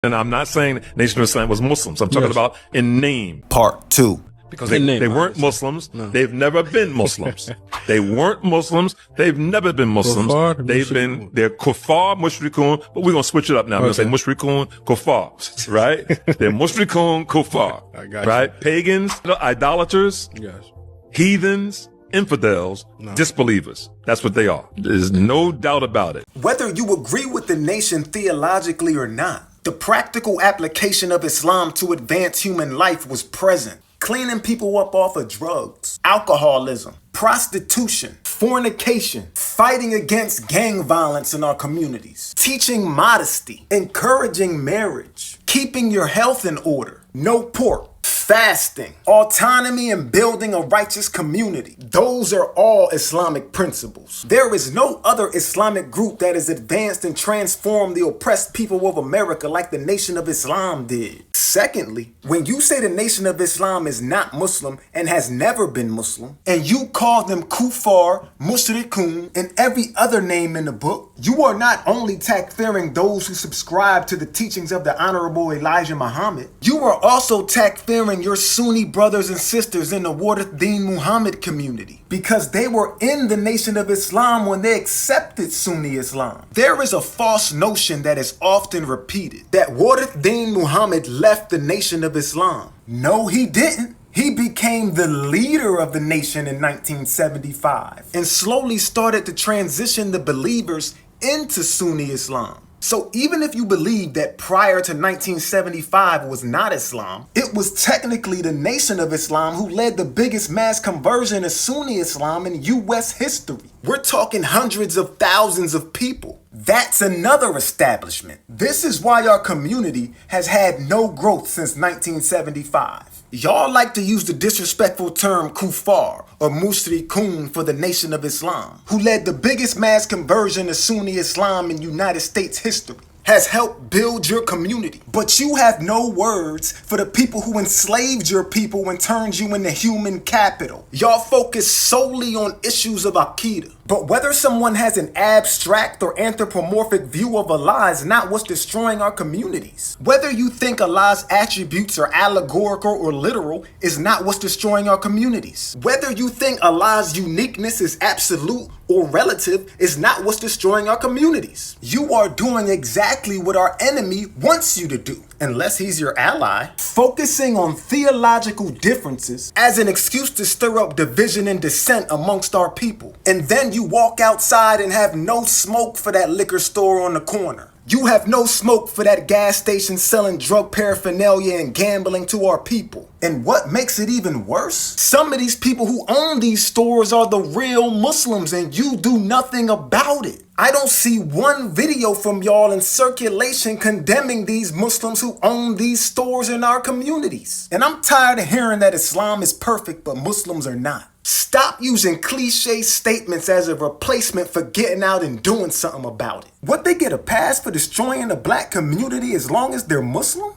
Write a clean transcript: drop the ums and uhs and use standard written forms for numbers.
And I'm not saying Nation of Islam was Muslims. I'm talking about in name. Part 2. Because they weren't Muslims. No. They've never been Muslims. They weren't Muslims. They've never been Muslims. They're Kuffar, Mushrikun, but we're going to switch it up now. We're going to say Mushrikun, Kuffar, right? They're Mushrikun, Kuffar, right? You. Pagans, idolaters, heathens, infidels, disbelievers. That's what they are. There's no doubt about it. Whether you agree with the nation theologically or not, the practical application of Islam to advance human life was present. Cleaning people up off of drugs, alcoholism, prostitution, fornication, fighting against gang violence in our communities, teaching modesty, encouraging marriage, keeping your health in order, no pork, fasting, autonomy, and building a righteous community. Those are all Islamic principles. There is no other Islamic group that has advanced and transformed the oppressed people of America like the Nation of Islam did. Secondly, when you say the Nation of Islam is not Muslim and has never been Muslim, and you call them Kuffar, Mushrikun, and every other name in the book, you are not only takfiring those who subscribe to the teachings of the Honorable Elijah Muhammad, you are also takfiring your Sunni brothers and sisters in the Warith Deen Muhammad community, because they were in the Nation of Islam when they accepted Sunni Islam. There is a false notion that is often repeated that Warith Deen Muhammad left the Nation of Islam. No, he didn't. He became the leader of the nation in 1975 and slowly started to transition the believers into Sunni Islam. So even if you believe that prior to 1975 was not Islam, it was technically the Nation of Islam who led the biggest mass conversion of Sunni Islam in U.S. history. We're talking hundreds of thousands of people. That's another establishment. This is why our community has had no growth since 1975. Y'all like to use the disrespectful term Kuffar or Mushrikun for the Nation of Islam, who led the biggest mass conversion of Sunni Islam in United States history, has helped build your community. But you have no words for the people who enslaved your people and turned you into human capital. Y'all focus solely on issues of Aqidah. But whether someone has an abstract or anthropomorphic view of Allah is not what's destroying our communities. Whether you think Allah's attributes are allegorical or literal is not what's destroying our communities. Whether you think Allah's uniqueness is absolute or relative is not what's destroying our communities. You are doing exactly what our enemy wants you to do, unless he's your ally, focusing on theological differences as an excuse to stir up division and dissent amongst our people. And then you walk outside and have no smoke for that liquor store on the corner. You have no smoke for that gas station selling drug paraphernalia and gambling to our people. And what makes it even worse? Some of these people who own these stores are the real Muslims and you do nothing about it. I don't see one video from y'all in circulation condemning these Muslims who own these stores in our communities. And I'm tired of hearing that Islam is perfect but Muslims are not. Stop using cliche statements as a replacement for getting out and doing something about it. What, they get a pass for destroying the black community as long as they're Muslim?